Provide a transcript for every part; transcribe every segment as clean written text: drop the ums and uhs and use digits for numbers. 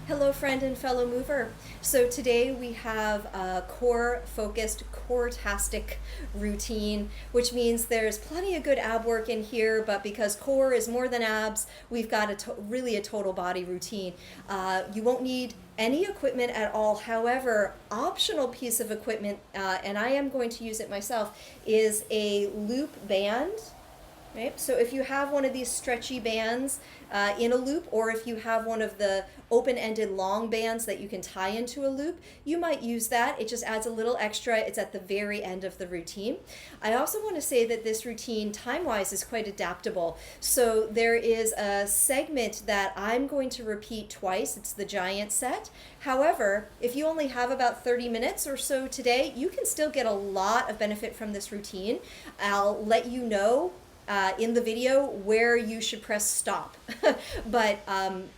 Hello friend and fellow mover. So today we have a core-focused, core-tastic routine, which means there's plenty of good ab work in here, but because core is more than abs, we've got really a total body routine. You won't need any equipment at all. However, optional piece of equipment, and I am going to use it myself, is a loop band. Right? So if you have one of these stretchy bands in a loop, or if you have one of the open-ended long bands that you can tie into a loop, you might use that. It just adds a little extra. It's at the very end of the routine. I also want to say that this routine, time-wise, is quite adaptable. So there is a segment that I'm going to repeat twice. It's the giant set. However, if you only have about 30 minutes or so today, you can still get a lot of benefit from this routine. I'll let you know in the video where you should press stop. But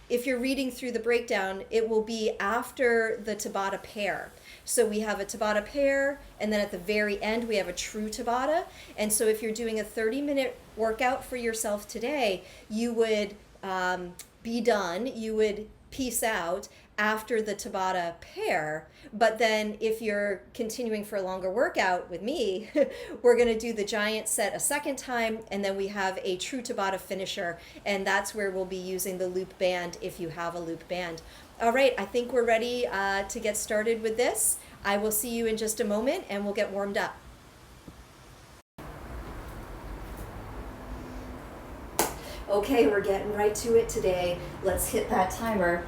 if you're reading through the breakdown, it will be after the Tabata pair. So we have a Tabata pair, and then at the very end we have a true Tabata. And so if you're doing a 30-minute workout for yourself today, you would be done, you would peace out after the Tabata pair. But then if you're continuing for a longer workout with me, we're going to do the giant set a second time, and then we have a true Tabata finisher, and that's where we'll be using the loop band if you have a loop band. All right, I think we're ready to get started with this. I will see you in just a moment and we'll get warmed up. Okay, we're getting right to it today. Let's hit that timer.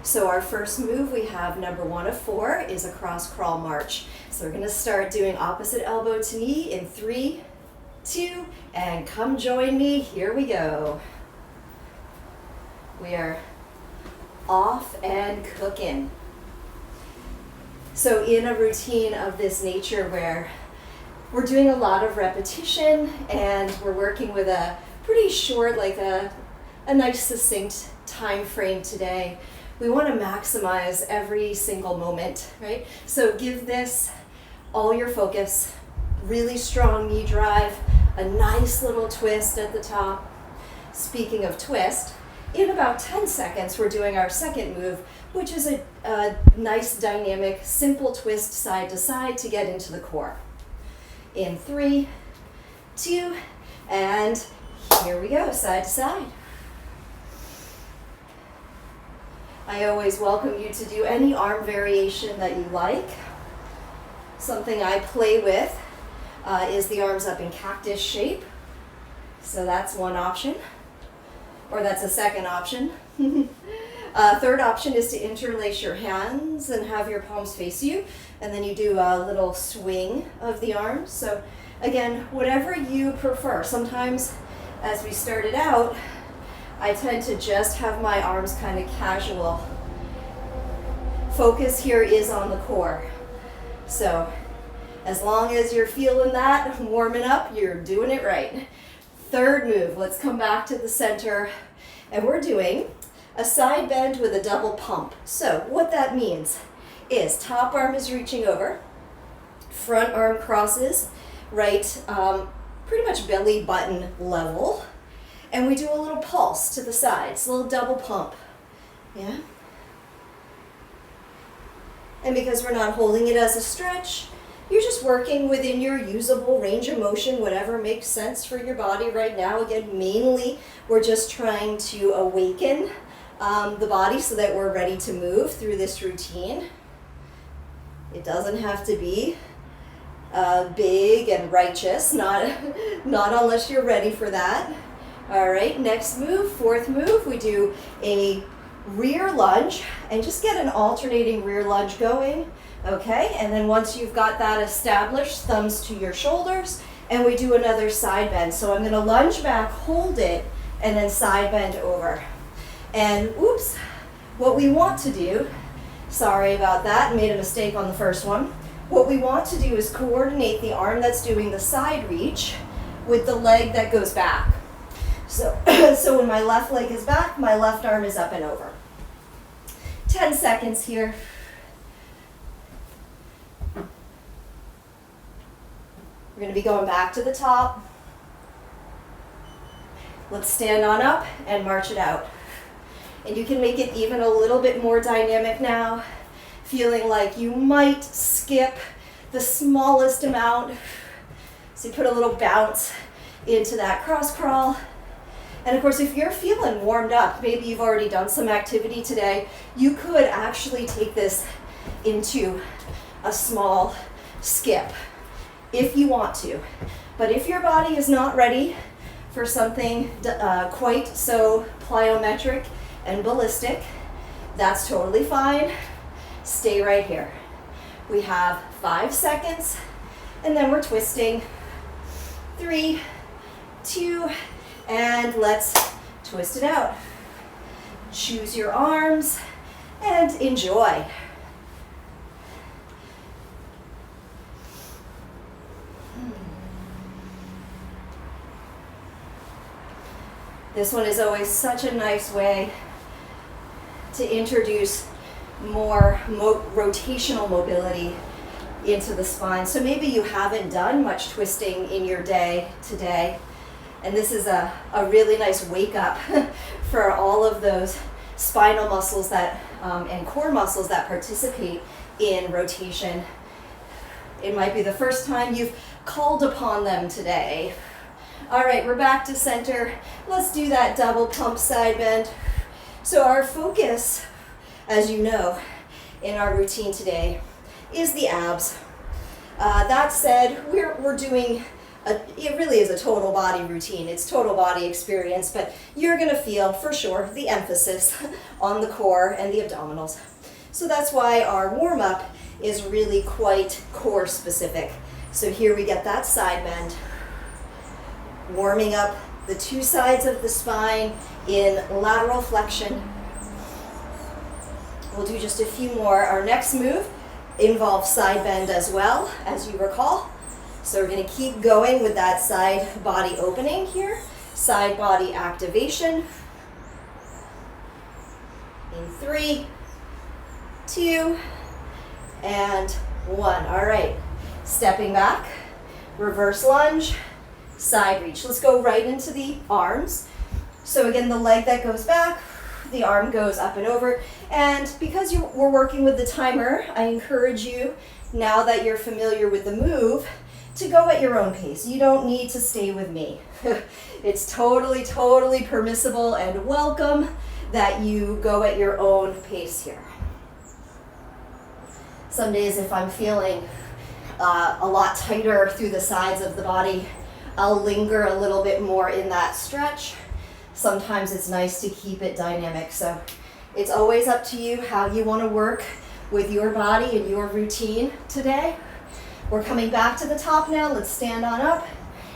So our first move, we have number 1 of 4 is a cross crawl march. So we're going to start doing opposite elbow to knee in 3, 2, and come join me. Here we go. We are off and cooking. So in a routine of this nature where we're doing a lot of repetition and we're working with a pretty short, like a nice succinct time frame today, we want to maximize every single moment, right? So give this all your focus, really strong knee drive, a nice little twist at the top. Speaking of twist, in about 10 seconds, we're doing our second move, which is a nice dynamic, simple twist side to side to get into the core. In 3, 2, and here we go, side to side. I always welcome you to do any arm variation that you like. Something I play with is the arms up in cactus shape. So that's one option, or that's a second option. Third option is to interlace your hands and have your palms face you, and then you do a little swing of the arms. So again, whatever you prefer. Sometimes as we started out, I tend to just have my arms kind of casual. Focus here is on the core. So as long as you're feeling that, warming up, you're doing it right. Third move, let's come back to the center, and we're doing a side bend with a double pump. So what that means is top arm is reaching over, front arm crosses, right, pretty much belly button level. And we do a little pulse to the sides, a little double pump, yeah? And because we're not holding it as a stretch, you're just working within your usable range of motion, whatever makes sense for your body right now. Again, mainly we're just trying to awaken the body so that we're ready to move through this routine. It doesn't have to be big and righteous, not unless you're ready for that. All right, next move, fourth move, we do a rear lunge and just get an alternating rear lunge going, okay? And then once you've got that established, thumbs to your shoulders, and we do another side bend. So I'm gonna lunge back, hold it, and then side bend over. And oops, what we want to do, sorry about that, made a mistake on the first one. What we want to do is coordinate the arm that's doing the side reach with the leg that goes back. So when my left leg is back, my left arm is up and over. 10 seconds here. We're going to be going back to the top. Let's stand on up and march it out. And you can make it even a little bit more dynamic now, feeling like you might skip the smallest amount. So you put a little bounce into that cross crawl. And of course, if you're feeling warmed up, maybe you've already done some activity today, you could actually take this into a small skip if you want to. But if your body is not ready for something quite so plyometric and ballistic, that's totally fine. Stay right here. We have 5 seconds, and then we're twisting. 3, 2, and let's twist it out. Choose your arms and enjoy. This one is always such a nice way to introduce more rotational mobility into the spine. So maybe you haven't done much twisting in your day today, and this is a really nice wake up for all of those spinal muscles that and core muscles that participate in rotation. It might be the first time you've called upon them today. All right, we're back to center. Let's do that double pump side bend. So our focus, as you know, in our routine today is the abs. That said, we're doing, it really is a total body routine. It's total body experience, but you're gonna feel, for sure, the emphasis on the core and the abdominals. So that's why our warm-up is really quite core specific. So here we get that side bend, warming up the 2 sides of the spine in lateral flexion. We'll do just a few more. Our next move involves side bend as well, as you recall. So we're going to keep going with that side body opening here. Side body activation. In 3, 2, and 1. All right. Stepping back, reverse lunge, side reach. Let's go right into the arms. So again, the leg that goes back, the arm goes up and over. And because we're working with the timer, I encourage you, now that you're familiar with the move, to go at your own pace. You don't need to stay with me. It's totally, totally permissible and welcome that you go at your own pace here. Some days if I'm feeling a lot tighter through the sides of the body, I'll linger a little bit more in that stretch. Sometimes it's nice to keep it dynamic. So it's always up to you how you want to work with your body and your routine today. We're coming back to the top now. Let's stand on up.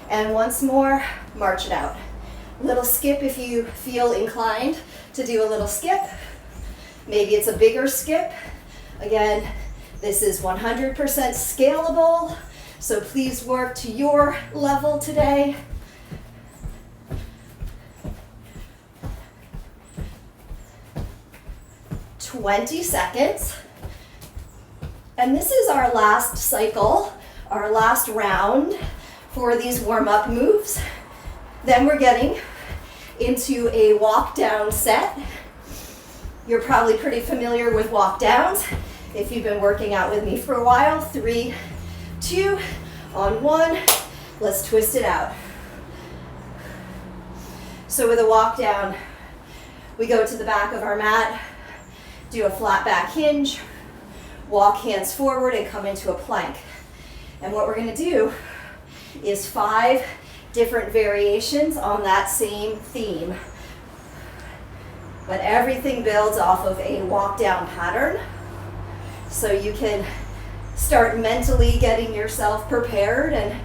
And once more, march it out. Little skip if you feel inclined to do a little skip. Maybe it's a bigger skip. Again, this is 100% scalable. So please work to your level today. "20 seconds. And this is our last cycle, our last round for these warm-up moves. Then we're getting into a walk down set. You're probably pretty familiar with walk downs if you've been working out with me for a while. 3, 2, on 1, let's twist it out. So with a walk down, we go to the back of our mat, do a flat back hinge, walk hands forward and come into a plank. And what we're going to do is 5 different variations on that same theme. But everything builds off of a walk down pattern. So you can start mentally getting yourself prepared and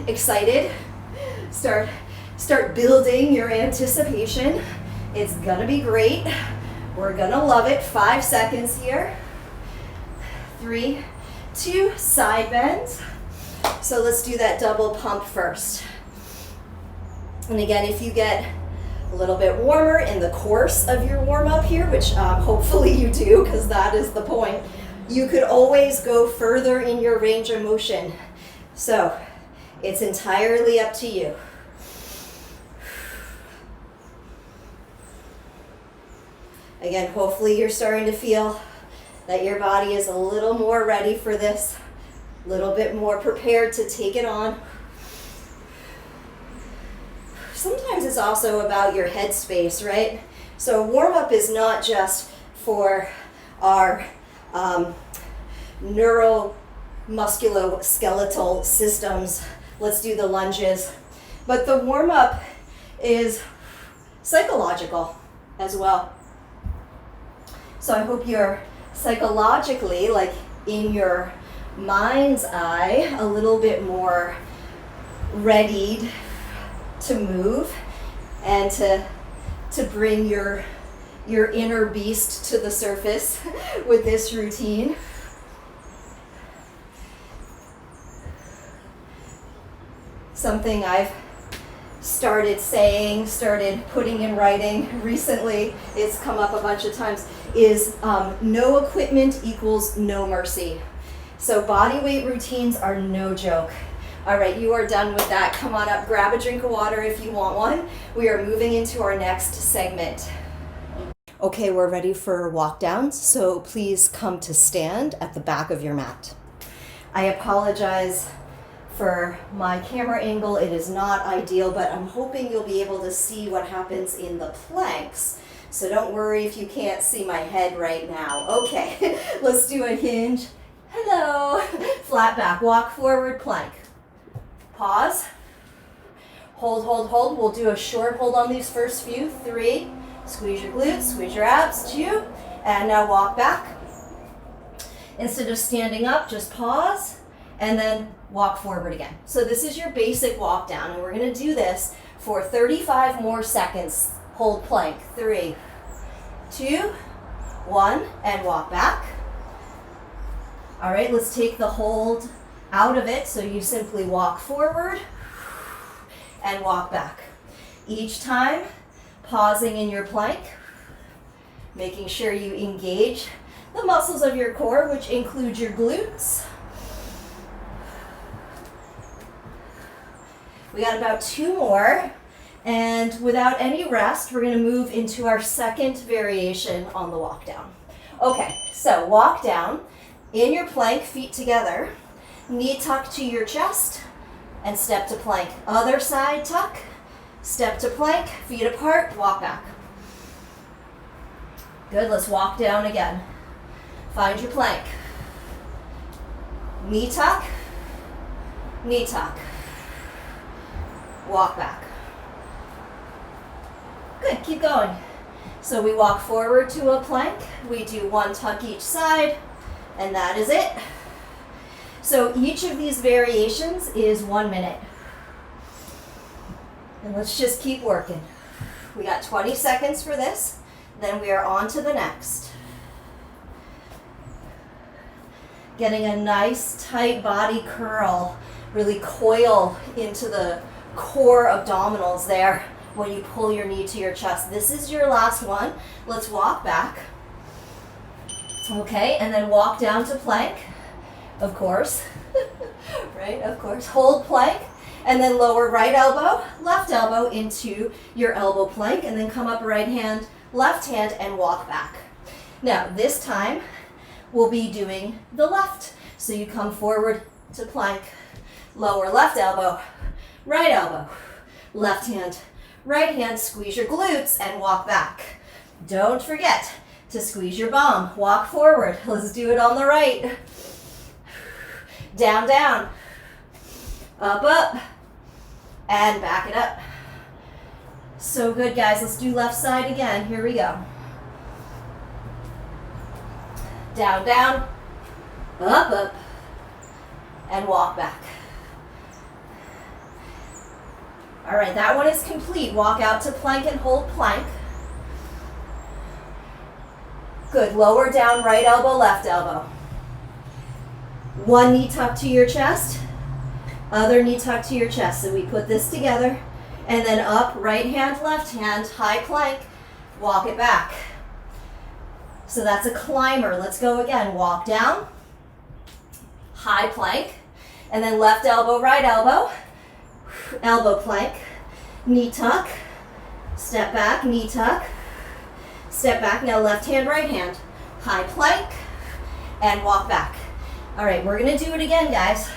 excited. Start building your anticipation. It's gonna be great. We're gonna love it. 5 seconds here. 3, 2, side bends. So let's do that double pump first. And again, if you get a little bit warmer in the course of your warm-up here, which hopefully you do, because that is the point, you could always go further in your range of motion. So it's entirely up to you. Again, hopefully you're starting to feel that your body is a little more ready for this, a little bit more prepared to take it on. Sometimes it's also about your headspace, right? So warm-up is not just for our neuromusculoskeletal systems. Let's do the lunges. But the warm-up is psychological as well. So I hope you're psychologically, like in your mind's eye, a little bit more readied to move and to bring your inner beast to the surface with this routine. Something I've started putting in writing recently, it's come up a bunch of times, is no equipment equals no mercy. So body weight routines are no joke. All right, you are done with that. Come on up, grab a drink of water if you want one. We are moving into our next segment. Okay, we're ready for walk downs, so please come to stand at the back of your mat. I apologize for my camera angle. It is not ideal, but I'm hoping you'll be able to see what happens in the planks. So don't worry if you can't see my head right now. Okay, let's do a hinge. Hello. Flat back, walk forward, plank. Pause. Hold, hold, hold. We'll do a short hold on these first few. 3. Squeeze your glutes, squeeze your abs. 2. And now walk back. Instead of standing up, just pause and then walk forward again. So this is your basic walk down, and we're going to do this for 35 more seconds. Hold plank. 3, 2, 1, and walk back. All right, let's take the hold out of it, so you simply walk forward and walk back. Each time, pausing in your plank, making sure you engage the muscles of your core, which include your glutes. We got about 2 more, and without any rest, we're going to move into our second variation on the walk down. Okay, so walk down in your plank, feet together. Knee tuck to your chest and step to plank. Other side tuck, step to plank, feet apart, walk back. Good, let's walk down again. Find your plank. Knee tuck, walk back. Good, keep going. So we walk forward to a plank. We do 1 tuck each side, and that is it. So each of these variations is 1 minute. And let's just keep working. We got 20 seconds for this, then we are on to the next. Getting a nice tight body curl, really coil into the core abdominals there when you pull your knee to your chest. This is your last one. Let's walk back. Okay, and then walk down to plank. Of course, right, of course. Hold plank, and then lower right elbow, left elbow into your elbow plank, and then come up right hand, left hand, and walk back. Now, this time, we'll be doing the left. So you come forward to plank, lower left elbow, left hand, right hand, squeeze your glutes, and walk back. Don't forget to squeeze your bum, walk forward. Let's do it on the right. Down, down, up, and back it up. So good, guys. Let's do left side again. Here we go. Down, down, up, and walk back. All right, that one is complete. Walk out to plank and hold plank. Good, lower down, right elbow, left elbow. 1 knee tuck to your chest, other knee tuck to your chest. So we put this together, and then up, right hand, left hand, high plank, walk it back. So that's a climber. Let's go again. Walk down, high plank, and then left elbow, right elbow, elbow plank, knee tuck, step back, knee tuck, Step back, now left hand, right hand. High plank, and walk back. All right, we're gonna do it again, guys.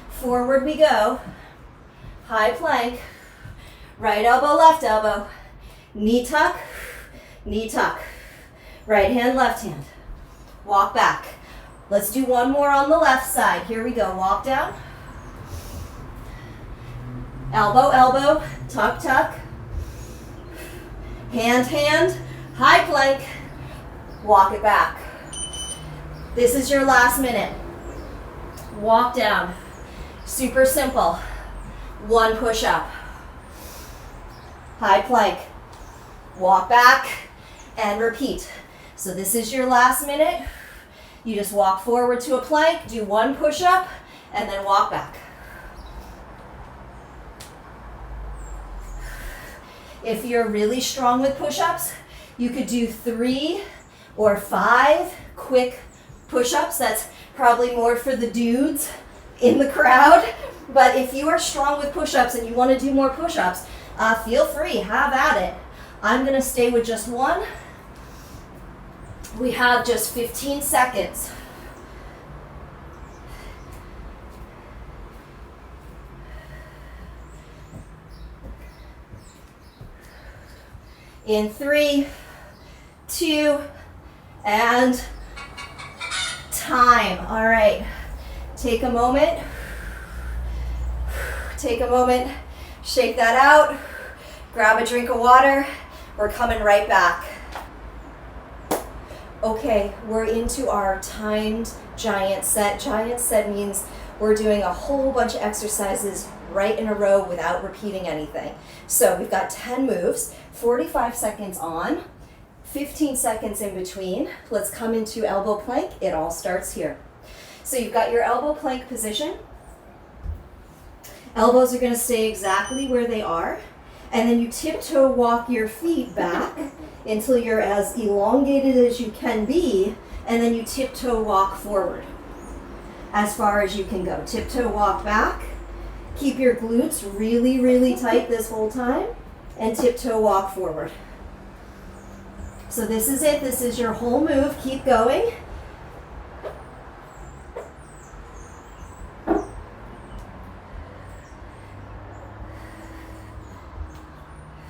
Forward we go. High plank, right elbow, left elbow. Knee tuck, knee tuck. Right hand, left hand. Walk back. Let's do one more on the left side. Here we go, walk down. Elbow, elbow, tuck, tuck. Hand, hand, high plank. Walk it back. This is your last minute. Walk down. Super simple. One push up. High plank. Walk back and repeat. So this is your last minute. You just walk forward to a plank, do one push up, and then walk back. If you're really strong with push-ups, you could do 3 or 5 quick push-ups. That's probably more for the dudes in the crowd. But if you are strong with push-ups and you want to do more push-ups, feel free, have at it. I'm going to stay with just one. We have just 15 seconds. In 3, 2, and time. All right, take a moment. Take a moment, shake that out, grab a drink of water. We're coming right back. Okay, we're into our timed giant set. Giant set means we're doing a whole bunch of exercises right in a row without repeating anything. So we've got 10 moves, 45 seconds on, 15 seconds in between. Let's come into elbow plank. It all starts here. So you've got your elbow plank position. Elbows are going to stay exactly where they are. And then you tiptoe walk your feet back until you're as elongated as you can be. And then you tiptoe walk forward as far as you can go. Tiptoe walk back. Keep your glutes really, really tight this whole time. And tiptoe walk forward. So this is it. This is your whole move. Keep going.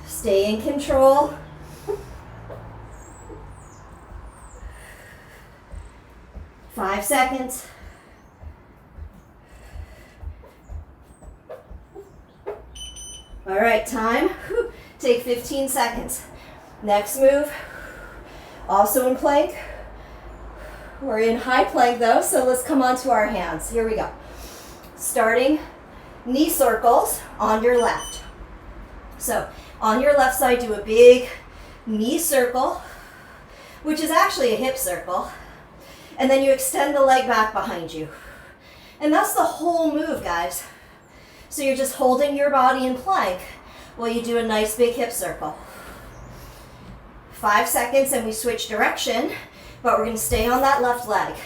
Stay in control. Five seconds. All right, time. Take 15 seconds. Next move, also in plank. We're in high plank though, so let's come onto our hands. Here we go. Starting knee circles on your left. So on your left side, do a big knee circle, which is actually a hip circle. And then you extend the leg back behind you. And that's the whole move, guys. So you're just holding your body in plank while you do a nice big hip circle. 5 seconds and we switch direction, but we're going to stay on that left leg.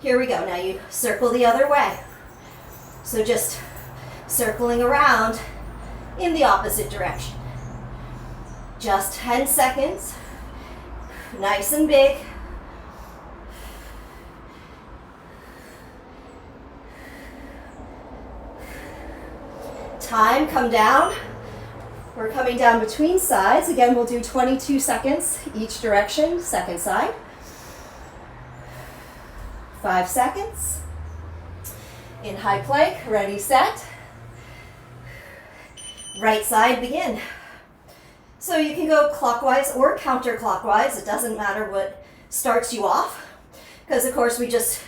Here we go. Now you circle the other way. So just circling around in the opposite direction. Just 10 seconds. Nice and big. Time, come down. We're coming down between sides. Again, we'll do 22 seconds each direction, second side. 5 seconds. In high plank, ready, set. Right side, begin. So you can go clockwise or counterclockwise. It doesn't matter what starts you off, because of course we just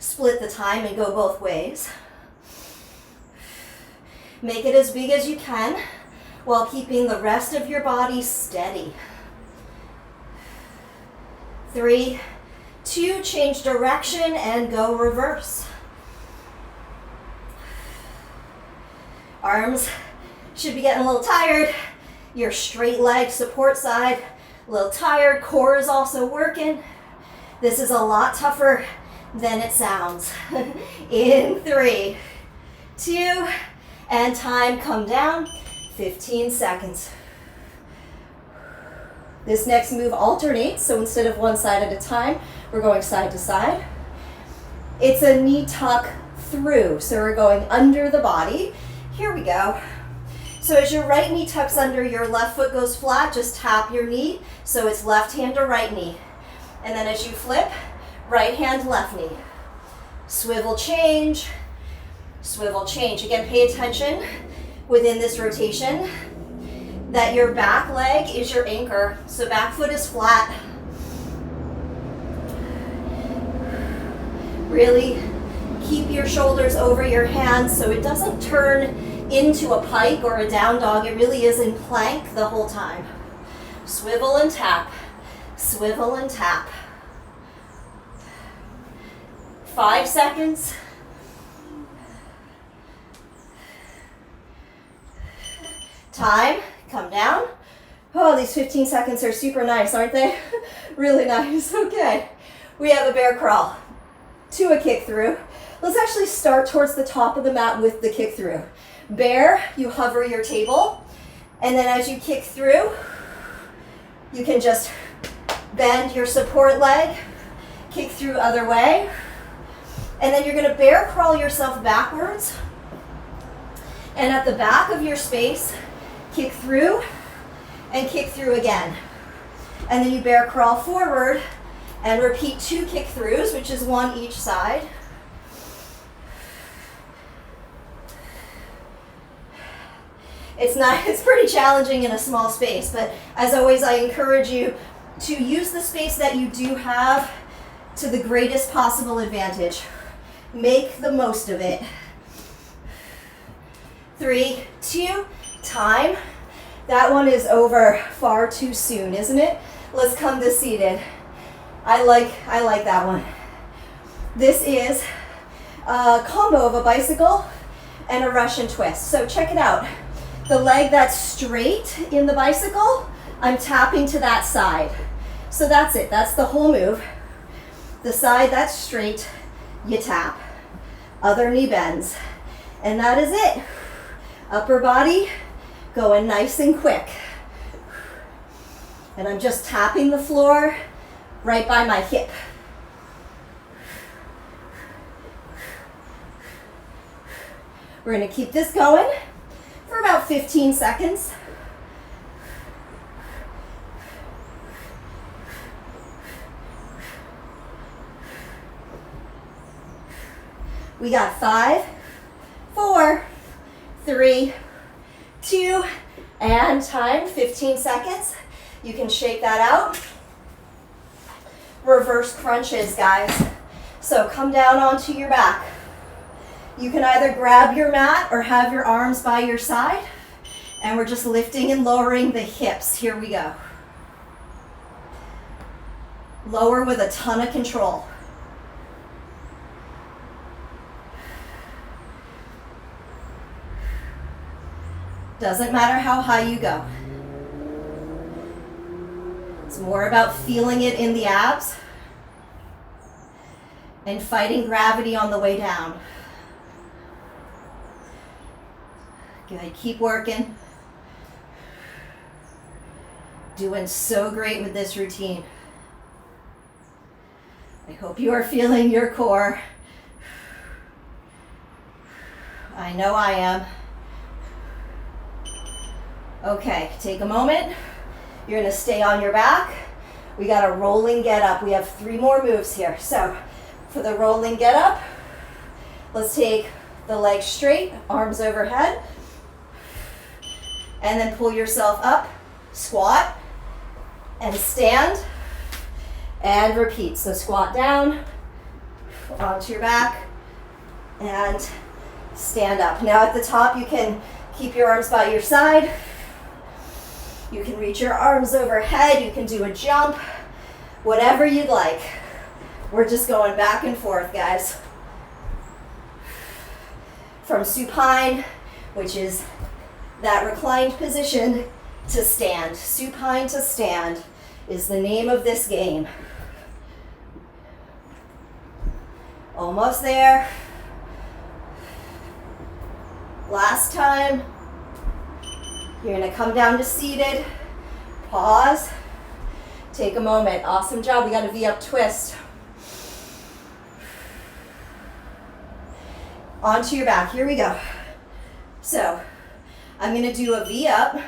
split the time and go both ways. Make it as big as you can while keeping the rest of your body steady. 3, 2, change direction and go reverse. Arms should be getting a little tired. Your straight leg support side, a little tired. Core is also working. This is a lot tougher than it sounds. In 3, 2, and time, come down. 15 seconds. This next move alternates, so instead of one side at a time, we're going side to side. It's a knee tuck through, so we're going under the body. Here we go. So as your right knee tucks under, your left foot goes flat, just tap your knee, so it's left hand to right knee. And then as you flip, right hand, left knee. Swivel change, swivel change. Again, pay attention within this rotation that your back leg is your anchor. So back foot is flat. Really keep your shoulders over your hands so it doesn't turn into a pike or a down dog. It really is in plank the whole time. Swivel and tap, swivel and tap. 5 seconds. Time, come down. Oh, these 15 seconds are super nice, aren't they? Really nice. Okay, we have a bear crawl to a kick-thru. Let's actually start towards the top of the mat with the kick-thru. Bear, you hover your table, and then as you kick through, you can just bend your support leg, kick through other way, and then you're going to bear crawl yourself backwards, and at the back of your space, kick through and kick through again. And then you bear crawl forward and repeat 2 kick-throughs, which is 1 each side. It's pretty challenging in a small space, but as always, I encourage you to use the space that you do have to the greatest possible advantage. Make the most of it. 3, 2, time. That one is over far too soon, isn't it? Let's come to seated. I like that one. This is a combo of a bicycle and a Russian twist. So check it out. The leg that's straight in the bicycle, I'm tapping to that side. So that's it, that's the whole move. The side that's straight, you tap. Other knee bends. And that is it. Upper body going nice and quick. And I'm just tapping the floor right by my hip. We're going to keep this going for about 15 seconds. We got 5, 4, 3, 2, and time, 15 seconds. You can shake that out. Reverse crunches, guys. So come down onto your back. You can either grab your mat or have your arms by your side, and we're just lifting and lowering the hips. Here we go. Lower with a ton of control. Doesn't matter how high you go. It's more about feeling it in the abs and fighting gravity on the way down. Good, keep working. Doing so great with this routine. I hope you are feeling your core. I know I am. Okay, take a moment. You're gonna stay on your back. We got a rolling get up. We have 3 more moves here. So for the rolling get up, let's take the legs straight, arms overhead, and then pull yourself up, squat, and stand, and repeat. So squat down, onto your back, and stand up. Now at the top, you can keep your arms by your side. You can reach your arms overhead. You can do a jump, whatever you'd like. We're just going back and forth, guys. From supine, which is that reclined position, to stand. Supine to stand is the name of this game. Almost there. Last time. You're going to come down to seated, pause, Take a moment. Awesome job. We got a V-up twist. Onto your back. Here we go. So I'm going to do a V-up,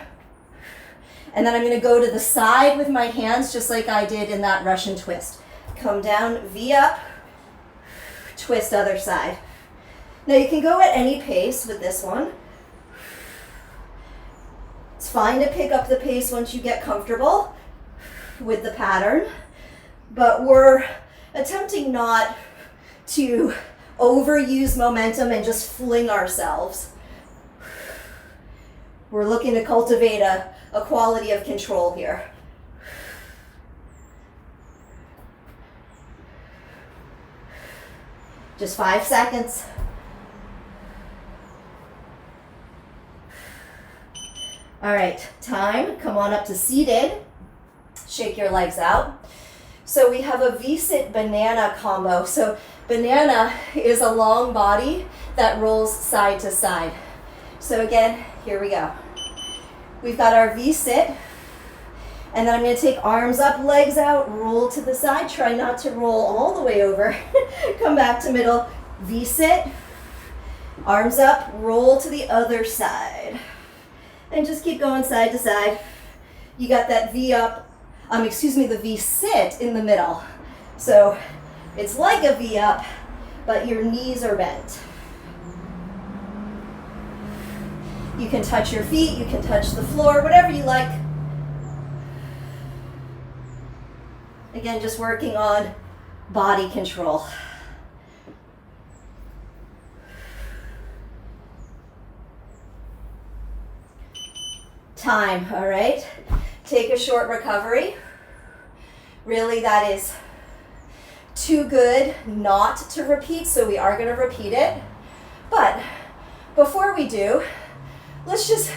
and then I'm going to go to the side with my hands just like I did in that Russian twist. Come down, V-up, twist other side. Now you can go at any pace with this one. It's fine to pick up the pace once you get comfortable with the pattern, but we're attempting not to overuse momentum and just fling ourselves. We're looking to cultivate a quality of control here. Just 5 seconds. All right, time. Come on up to seated. Shake your legs out. So we have a V-sit banana combo. So banana is a long body that rolls side to side. So again, here we go. We've got our V-sit, and then I'm going to take arms up, legs out, roll to the side. Try not to roll all the way over. Come back to middle. V-sit, arms up, roll to the other side. And just keep going side to side. You got that V-up, the V-sit in the middle. So it's like a V-up, but your knees are bent. You can touch your feet, you can touch the floor, whatever you like. Again, just working on body control. Time, all right? Take a short recovery. Really, that is too good not to repeat, so we are going to repeat it. But before we do, let's just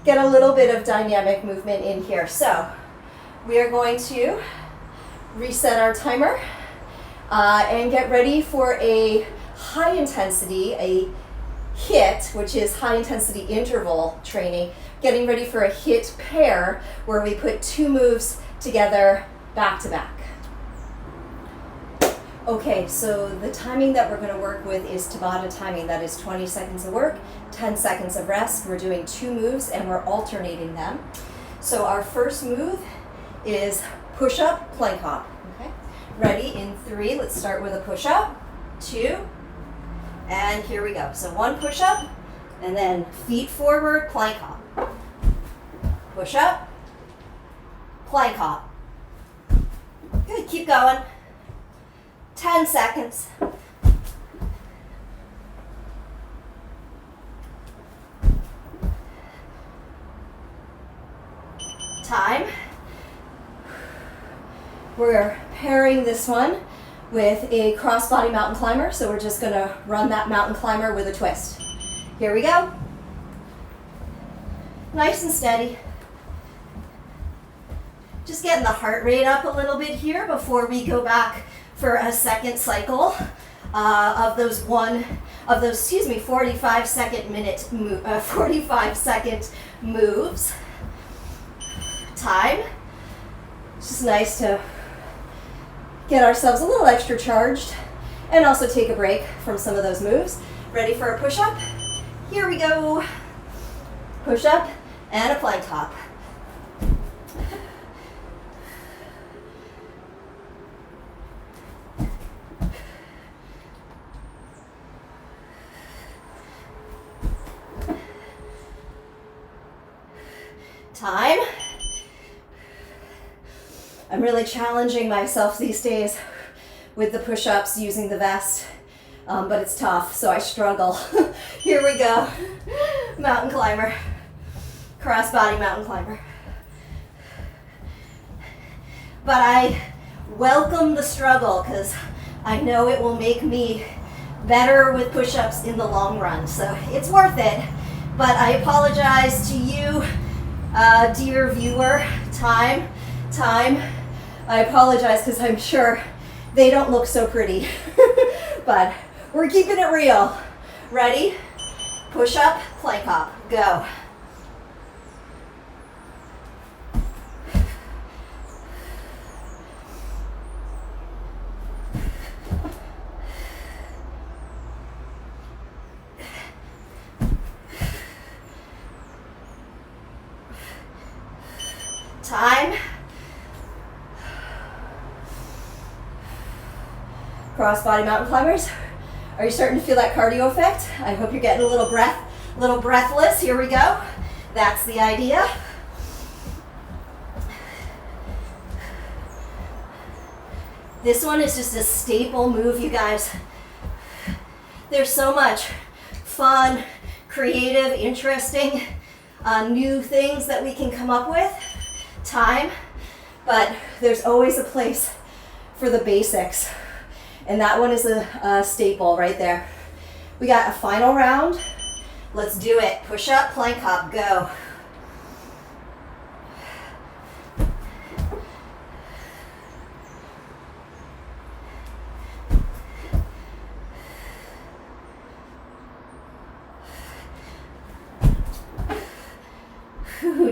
get a little bit of dynamic movement in here. So we are going to reset our timer and get ready for a high intensity, a HIIT, which is high intensity interval training, getting ready for a HIIT pair where we put 2 moves together back to back. Okay, so the timing that we're going to work with is Tabata timing. That is 20 seconds of work, 10 seconds of rest. We're doing 2 moves and we're alternating them. So our first move is push-up, plank hop. Okay, ready in 3. Let's start with a push-up, 2, and here we go. So 1 push-up, and then feet forward, plank hop. Push-up, plank hop. Good, keep going. 10 seconds. Time. We're pairing this one with a cross-body mountain climber, so we're just gonna run that mountain climber with a twist. Here we go. Nice and steady. Just getting the heart rate up a little bit here before we go back for a second cycle of those 45 second moves. Time. It's just nice to get ourselves a little extra charged and also take a break from some of those moves. Ready for a push-up? Here we go. Push-up and a plank hop. Time. I'm really challenging myself these days with the push-ups using the vest, but it's tough, so I struggle. Here we go. Mountain climber. Cross-body mountain climber. But I welcome the struggle because I know it will make me better with push-ups in the long run, so it's worth it. But I apologize to you, dear viewer. Time. I apologize because I'm sure they don't look so pretty. But we're keeping it real. Ready? Push up, plank hop, go. Time. Cross-body mountain climbers. Are you starting to feel that cardio effect? I hope you're getting a little breathless. Here we go. That's the idea. This one is just a staple move, you guys. There's so much fun, creative, interesting, new things that we can come up with. Time, but there's always a place for the basics. And that one is a staple right there. We got a final round. Let's do it. Push up, plank hop, go.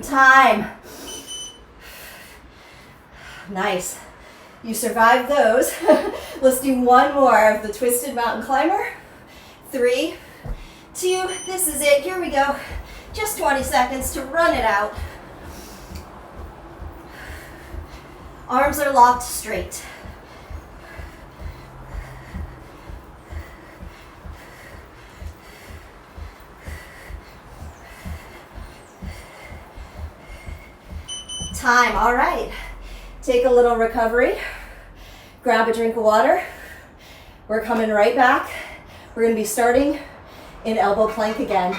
Time. Nice. You survived those. Let's do one more of the twisted mountain climber. 3, 2, this is it. Here we go. Just 20 seconds to run it out. Arms are locked straight. Time. All right. Take a little recovery. Grab a drink of water. We're coming right back. We're going to be starting in elbow plank again.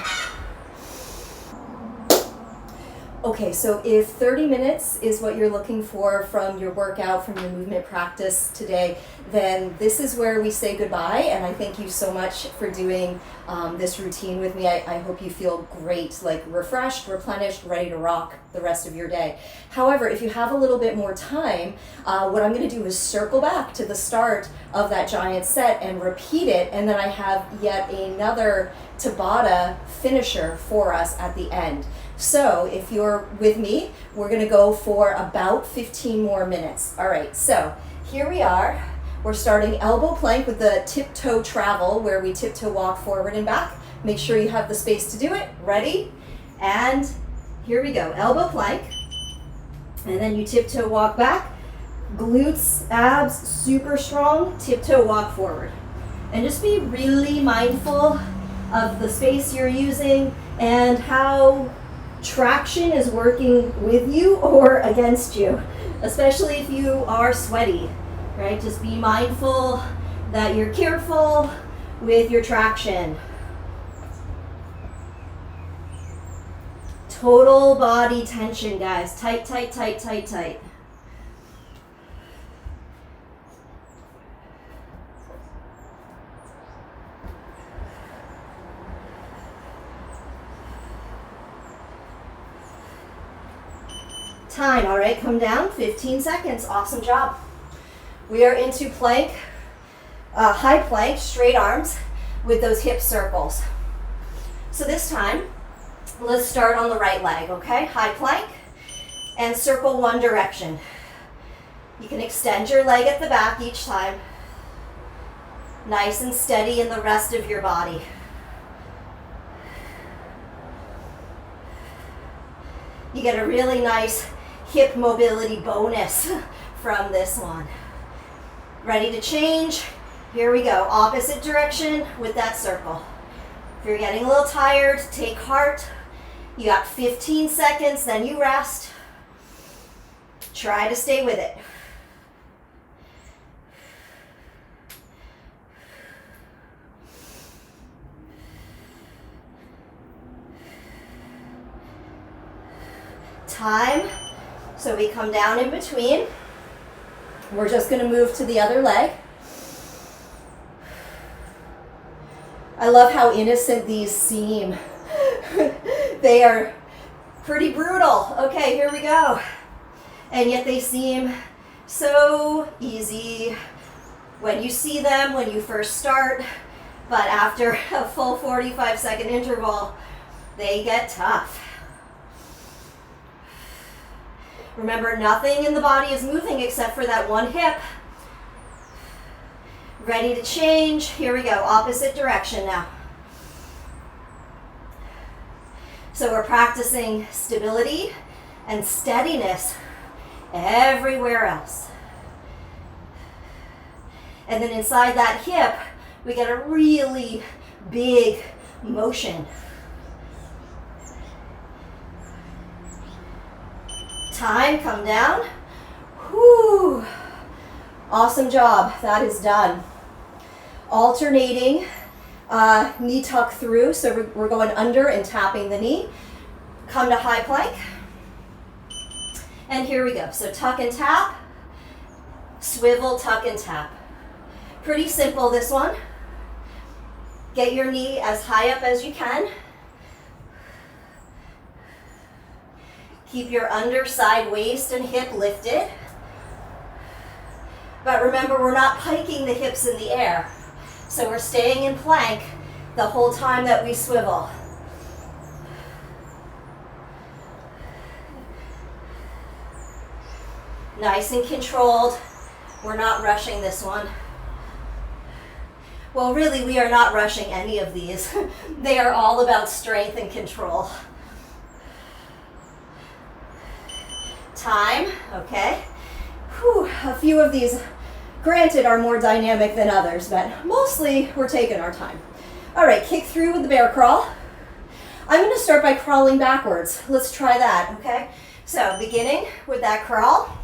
Okay, so if 30 minutes is what you're looking for from your workout, from your movement practice today, then this is where we say goodbye, and I thank you so much for doing this routine with me. I hope you feel great, like refreshed, replenished, ready to rock the rest of your day. However, if you have a little bit more time, what I'm going to do is circle back to the start of that giant set and repeat it, and then I have yet another Tabata finisher for us at the end. So if you're with me, we're going to go for about 15 more minutes. All right, so here we are. We're starting elbow plank with the tiptoe travel, where we tiptoe walk forward and back. Make sure you have the space to do it. Ready? And here we go. Elbow plank. And then you tiptoe walk back. Glutes, abs, super strong. Tiptoe walk forward. And just be really mindful of the space you're using and how traction is working with you or against you, especially if you are sweaty, right? Just be mindful that you're careful with your traction. Total body tension, guys. Tight, tight, tight, tight, tight. Time. All right, come down, 15 seconds. Awesome job. We are into plank, high plank, straight arms with those hip circles. So this time, let's start on the right leg, okay? High plank and circle one direction. You can extend your leg at the back each time. Nice and steady in the rest of your body. You get a really nice hip mobility bonus from this one. Ready to change? Here we go. Opposite direction with that circle. If you're getting a little tired, take heart. You got 15 seconds, then you rest. Try to stay with it. Time. So we come down in between. We're just going to move to the other leg. I love how innocent these seem. They are pretty brutal. Okay, here we go. And yet they seem so easy when you see them, when you first start. But after a full 45-second interval, they get tough. Remember, nothing in the body is moving except for that one hip. Ready to change. Here we go. Opposite direction now. So we're practicing stability and steadiness everywhere else. And then inside that hip, we get a really big motion. Time, come down. Whew. Awesome job, that is done. Alternating knee tuck through, so we're going under and tapping the knee. Come to high plank. And here we go, so tuck and tap, swivel, tuck and tap. Pretty simple, this one. Get your knee as high up as you can. Keep your underside waist and hip lifted. But remember, we're not piking the hips in the air. So we're staying in plank the whole time that we swivel. Nice and controlled. We're not rushing this one. Well, really, we are not rushing any of these. They are all about strength and control. Time, okay. Whew, a few of these, granted, are more dynamic than others, but mostly we're taking our time. All right, kick through with the bear crawl. I'm gonna start by crawling backwards. Let's try that, okay? So beginning with that crawl.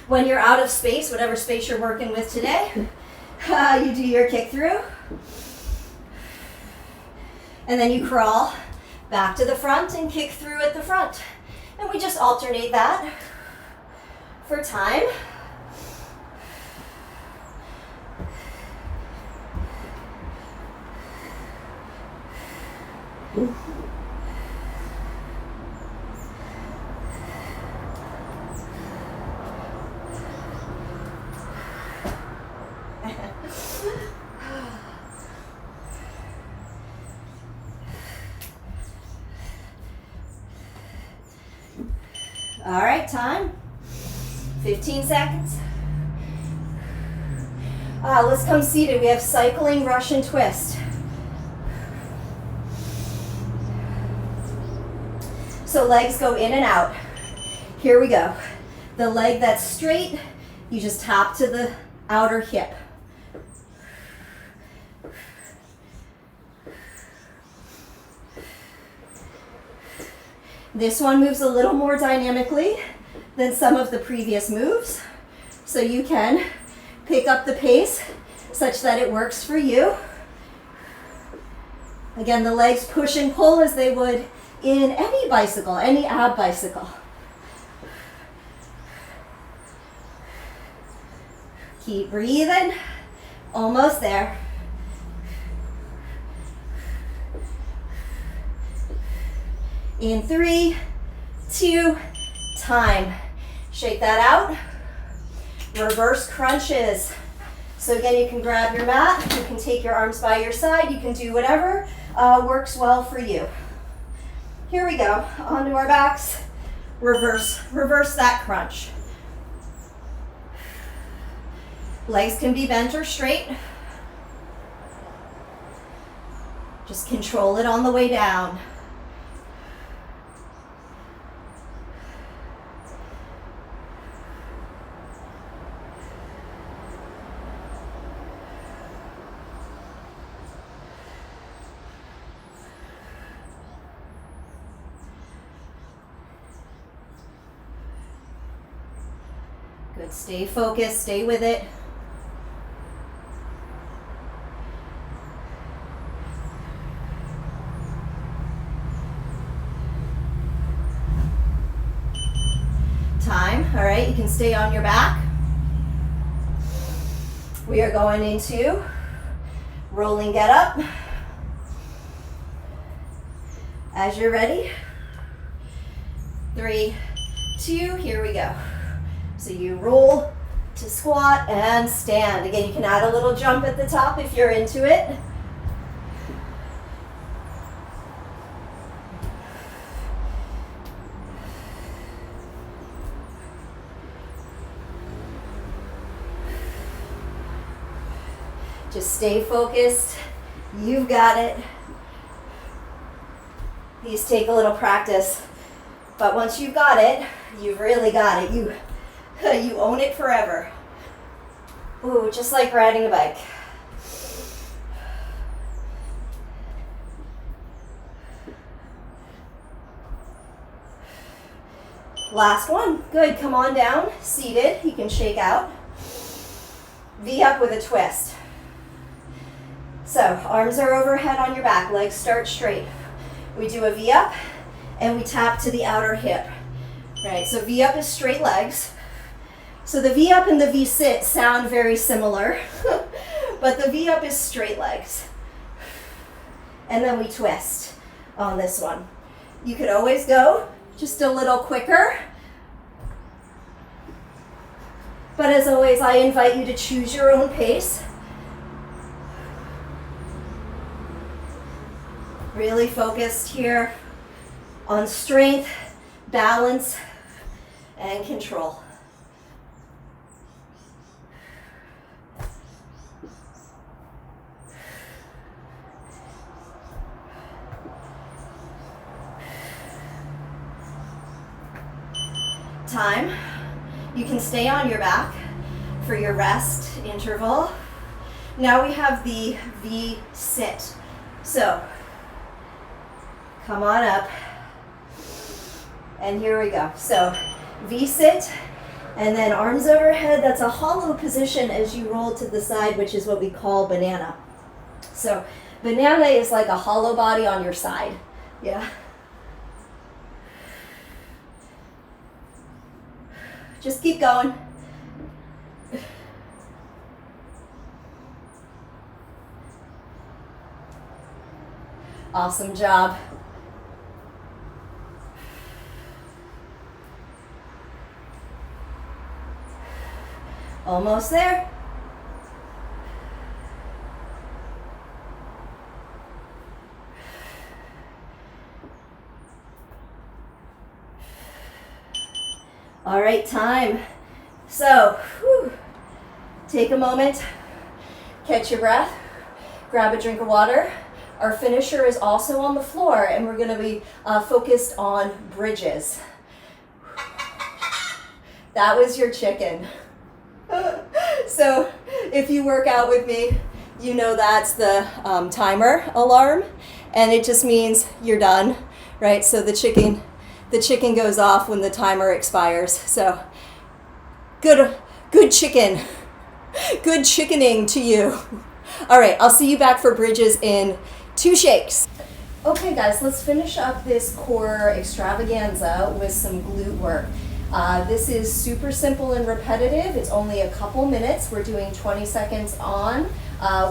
When you're out of space, whatever space you're working with today, you do your kick through. And then you crawl back to the front and kick through at the front. And we just alternate that for time. All right, time. 15 seconds. Let's come seated. We have cycling Russian twist. So legs go in and out. Here we go. The leg that's straight, you just tap to the outer hip. This one moves a little more dynamically than some of the previous moves, so you can pick up the pace such that it works for you. Again, the legs push and pull as they would in any bicycle, any ab bicycle. Keep breathing, almost there. In 3, 2, time. Shake that out. Reverse crunches. So again, you can grab your mat, you can take your arms by your side, you can do whatever works well for you. Here we go, onto our backs. Reverse that crunch. Legs can be bent or straight. Just control it on the way down. Good, stay focused, stay with it. Time, all right, you can stay on your back. We are going into rolling get up. As you're ready, 3, 2, here we go. So you roll to squat and stand. Again, you can add a little jump at the top if you're into it. Just stay focused. You've got it. These take a little practice, but once you've got it, You've really got it. You own it forever. Ooh, just like riding a bike. Last one. Good. Come on down. Seated. You can shake out. V up with a twist. So arms are overhead on your back. Legs start straight. We do a V up and we tap to the outer hip. Right. So V up is straight legs. So the V up and the V sit sound very similar, but the V up is straight legs. And then we twist on this one. You could always go just a little quicker. But as always, I invite you to choose your own pace. Really focused here on strength, balance, and control. Time. You can stay on your back for your rest interval. Now we have the V sit. So come on up. And here we go. So V sit and then arms overhead. That's a hollow position as you roll to the side, which is what we call banana. So banana is like a hollow body on your side. Yeah. Just keep going. Awesome job. Almost there. All right, time. So, take a moment, catch your breath, grab a drink of water. Our finisher is also on the floor, and we're going to be focused on bridges. That was your chicken. So, if you work out with me, you know that's the timer alarm, and it just means you're done, right? So the chicken goes off when the timer expires. So good chicken. Good chickening to you. All right, I'll see you back for bridges in 2 shakes. Okay guys, let's finish up this core extravaganza with some glute work. This is super simple and repetitive. It's only a couple minutes. We're doing 20 seconds on,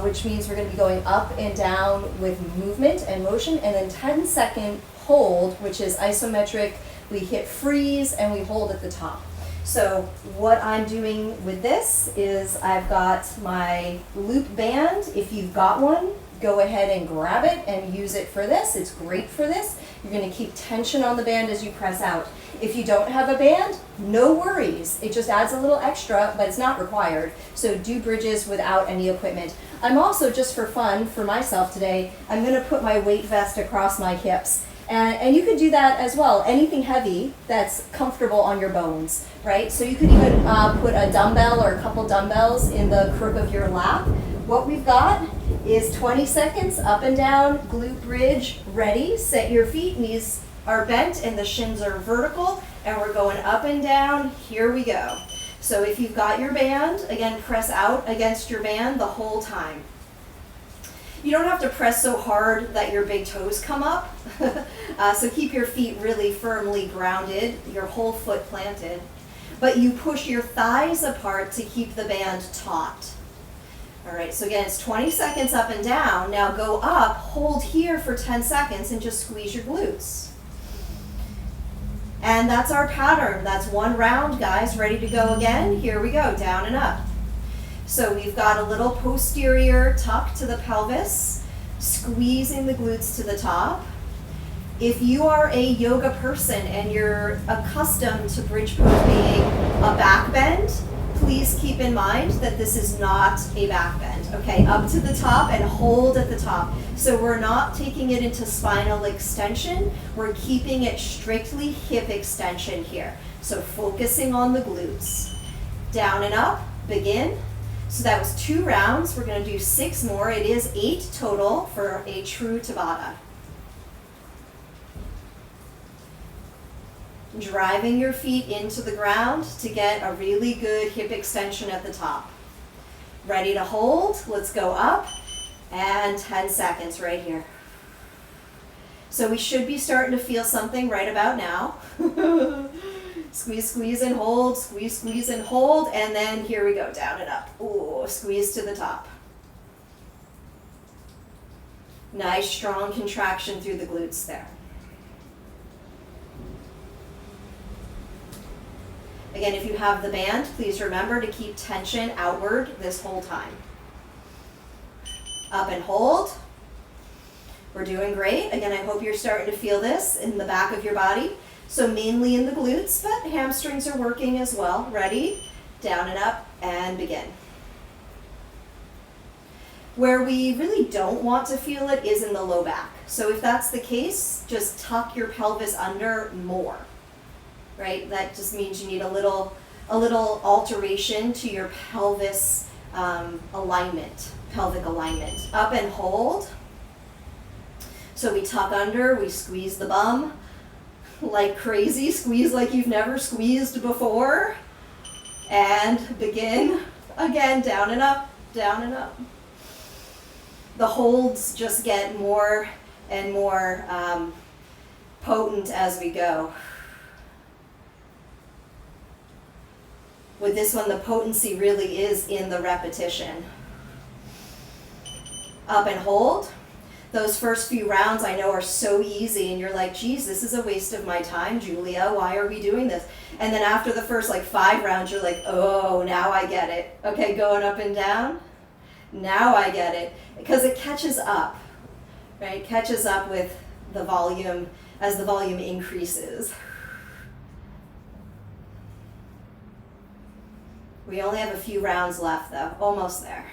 which means we're going to be going up and down with movement and motion, and then 10-second hold, which is isometric. We hit freeze and we hold at the top. So what I'm doing with this is I've got my loop band. If you've got one, go ahead and grab it and use it for this. It's great for this. You're going to keep tension on the band as you press out. If you don't have a band, no worries. It just adds a little extra, but it's not required. So do bridges without any equipment. I'm also, just for fun, for myself today, I'm going to put my weight vest across my hips. And you could do that as well. Anything heavy that's comfortable on your bones, right? So you could even put a dumbbell or a couple dumbbells in the crook of your lap. What we've got is 20 seconds up and down, glute bridge, ready. Set your feet, knees are bent and the shins are vertical, and we're going up and down. Here we go. So if you've got your band, again, press out against your band the whole time. You don't have to press so hard that your big toes come up. So keep your feet really firmly grounded, your whole foot planted. But you push your thighs apart to keep the band taut. All right, so again, it's 20 seconds up and down. Now go up, hold here for 10 seconds, and just squeeze your glutes. And that's our pattern. That's one round, guys. Ready to go again? Here we go, down and up. So we've got a little posterior tuck to the pelvis, squeezing the glutes to the top. If you are a yoga person and you're accustomed to bridge pose being a back bend, please keep in mind that this is not a back bend, okay? Up to the top and hold at the top. So we're not taking it into spinal extension, we're keeping it strictly hip extension here. So focusing on the glutes. Down and up, begin. So that was 2 rounds, we're gonna do 6 more. It is 8 total for a true Tabata. Driving your feet into the ground to get a really good hip extension at the top. Ready to hold, let's go up, and 10 seconds right here. So we should be starting to feel something right about now. Squeeze, squeeze, and hold, squeeze, squeeze, and hold, and then here we go, down and up. Ooh, squeeze to the top. Nice, strong contraction through the glutes there. Again, if you have the band, please remember to keep tension outward this whole time. Up and hold. We're doing great. Again, I hope you're starting to feel this in the back of your body. So mainly in the glutes, but hamstrings are working as well. Ready? Down and up, and begin. Where we really don't want to feel it is in the low back. So if that's the case, just tuck your pelvis under more. Right? That just means you need a little alteration to your pelvis alignment, pelvic alignment. Up and hold. So we tuck under, we squeeze the bum like crazy, squeeze like you've never squeezed before, and begin again, down and up, down and up. The holds just get more and more potent as we go. With this one, the potency really is in the repetition. Up and hold. Those first few rounds I know are so easy and you're like, geez, this is a waste of my time, Julia, why are we doing this? And then after the first like 5 rounds, you're like, oh, now I get it. Okay, going up and down. Now I get it. Because it catches up, right? Catches up with the volume as the volume increases. We only have a few rounds left though, almost there.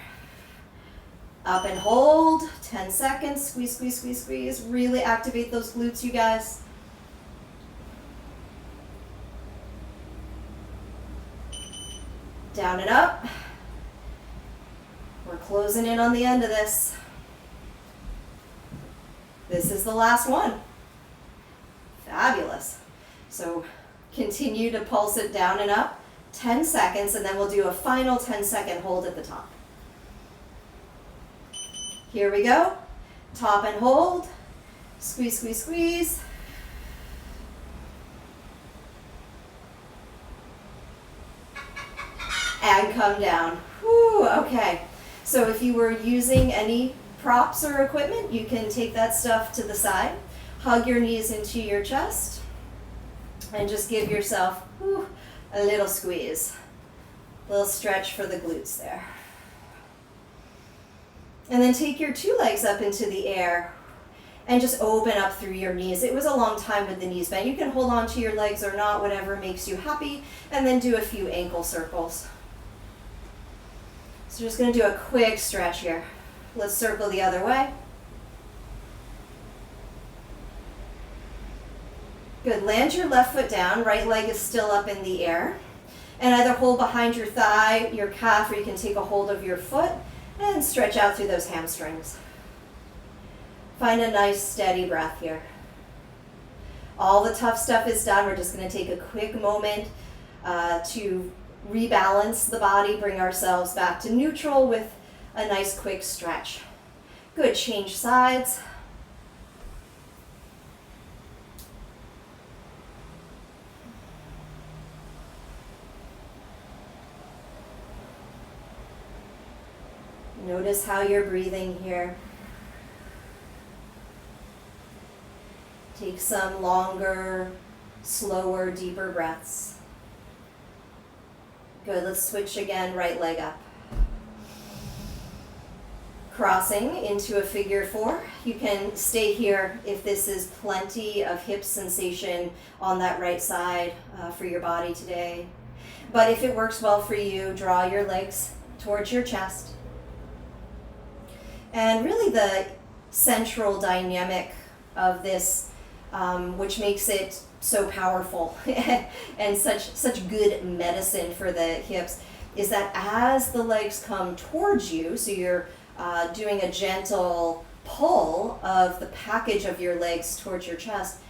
Up and hold, 10 seconds, squeeze, squeeze, squeeze, squeeze. Really activate those glutes, you guys. Down and up. We're closing in on the end of this. This is the last one. Fabulous. So continue to pulse it down and up. 10 seconds, and then we'll do a final 10-second hold at the top. Here we go. Top and hold. Squeeze, squeeze, squeeze. And come down. Whew, okay. So if you were using any props or equipment, you can take that stuff to the side. Hug your knees into your chest. And just give yourself a little squeeze. A little stretch for the glutes there. And then take your 2 legs up into the air and just open up through your knees. It was a long time with the knees bent. You can hold on to your legs or not, whatever makes you happy, and then do a few ankle circles. So just going to do a quick stretch here. Let's circle the other way. Good, land your left foot down, right leg is still up in the air. And either hold behind your thigh, your calf, or you can take a hold of your foot and stretch out through those hamstrings. Find a nice steady breath here. All the tough stuff is done. We're just going to take a quick moment to rebalance the body, bring ourselves back to neutral with a nice quick stretch. Good, change sides. Notice how you're breathing here. Take some longer, slower, deeper breaths. Good, let's switch again, right leg up. Crossing into a figure 4. You can stay here if this is plenty of hip sensation on that right side for your body today. But if it works well for you, draw your legs towards your chest. And really the central dynamic of this, which makes it so powerful and such good medicine for the hips, is that as the legs come towards you, so you're doing a gentle pull of the package of your legs towards your chest,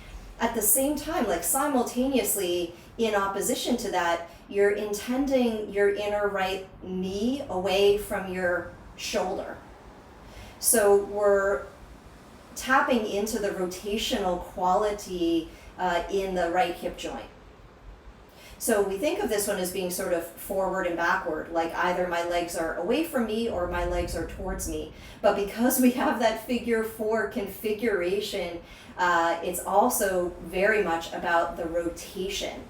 at the same time, like simultaneously in opposition to that, you're intending your inner right knee away from your shoulder. So we're tapping into the rotational quality in the right hip joint. So we think of this one as being sort of forward and backward, like either my legs are away from me or my legs are towards me. But because we have that figure 4 configuration, it's also very much about the rotation.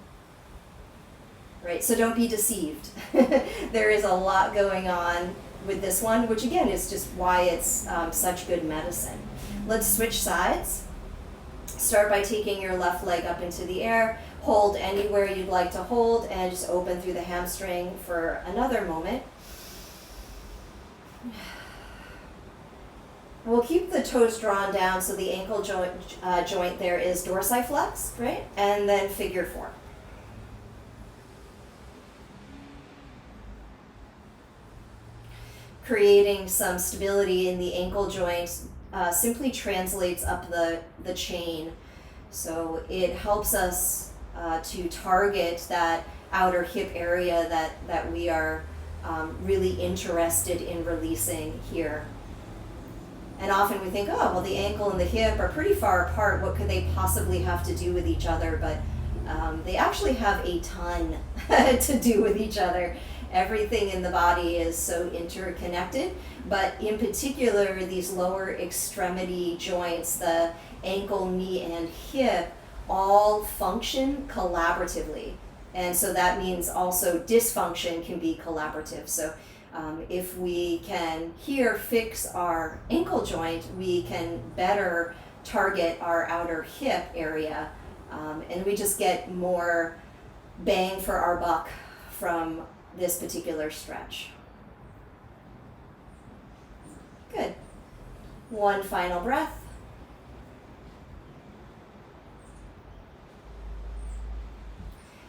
Right? So don't be deceived. There is a lot going on with this one, which again is just why it's such good medicine. Let's switch sides. Start by taking your left leg up into the air. Hold anywhere you'd like to hold and just open through the hamstring for another moment. We'll keep the toes drawn down so the ankle joint there is dorsiflex, right? And then figure 4. Creating some stability in the ankle joint simply translates up the chain. So it helps us to target that outer hip area that we are really interested in releasing here. And often we think, oh, well, the ankle and the hip are pretty far apart. What could they possibly have to do with each other? But they actually have a ton to do with each other. Everything in the body is so interconnected, but in particular, these lower extremity joints, the ankle, knee, and hip, all function collaboratively. And so that means also dysfunction can be collaborative. So if we can here fix our ankle joint, we can better target our outer hip area, and we just get more bang for our buck from this particular stretch. Good. One final breath.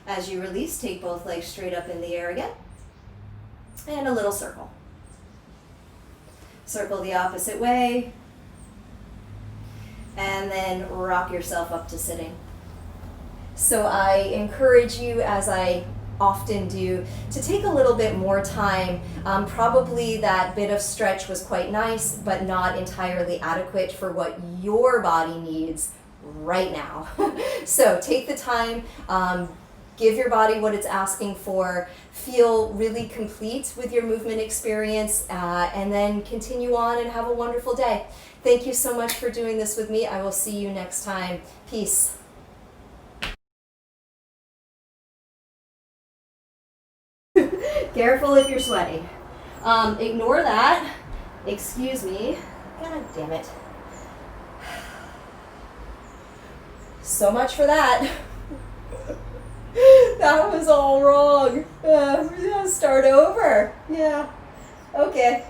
As you release, take both legs straight up in the air again. And a little circle. Circle the opposite way. And then rock yourself up to sitting. So I encourage you, as I often do, to take a little bit more time. Probably that bit of stretch was quite nice, but not entirely adequate for what your body needs right now. So take the time, give your body what it's asking for, feel really complete with your movement experience, and then continue on and have a wonderful day. Thank you so much for doing this with me. I will see you next time. Peace. Careful if you're sweaty. Ignore that. Excuse me. God damn it. So much for that. That was all wrong. Start over. Yeah. Okay.